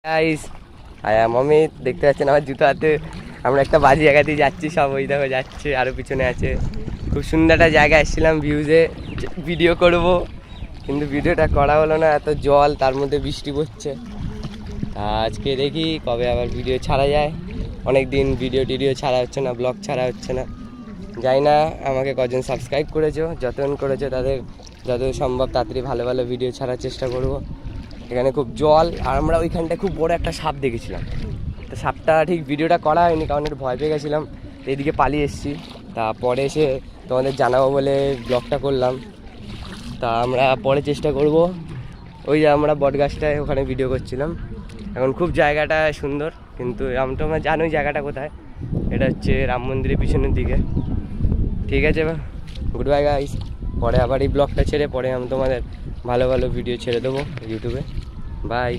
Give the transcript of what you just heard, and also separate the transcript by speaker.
Speaker 1: Guys, I am Amit. দেখতে পাচ্ছেন আমার জুতো হাতে আমরা একটা বাজে জায়গা দিয়ে যাচ্ছি, সব ওই দেখো যাচ্ছে, আরও পিছনে আছে। খুব সুন্দর একটা জায়গায় এসেছিলাম ভিউজে ভিডিও করব, কিন্তু ভিডিওটা করা হলো না, এত জল, তার মধ্যে বৃষ্টি পড়ছে। আজকে দেখি কবে আবার ভিডিও ছাড়া যায়। অনেক দিন ভিডিও ছাড়া হচ্ছে না, ব্লগ ছাড়া হচ্ছে না। যাই না আমাকে কজন সাবস্ক্রাইব করেছো, যতজন করেছো তাদের যত সম্ভব তাড়াতাড়ি ভালো ভালো ভিডিও ছাড়ার চেষ্টা করব। এখানে খুব জল, আর আমরা ওইখানটায় খুব বড় একটা সাপ দেখেছিলাম। তো সাপটা ঠিক ভিডিওটা করা হয়নি, কারণ একটু ভয় পেয়ে গেছিলাম, এইদিকে পালিয়ে এসেছি। তারপরে এসে তোমাদের জানাবো বলে ব্লগটা করলাম। তা আমরা পরে চেষ্টা করব। ওই যে আমরা বটগাছটায় ওখানে ভিডিও করছিলাম। এখন খুব জায়গাটা সুন্দর, কিন্তু তোমরা জানোই জায়গাটা কোথায়। এটা হচ্ছে রাম মন্দিরের পিছনের দিকে। ঠিক আছে, গুড বাই গাইস। পরে আবার এই ব্লগটা ছেড়ে পরে আমি তোমাদের ভালো ভালো ভিডিও ছেড়ে দেবো ইউটিউবে। বাই।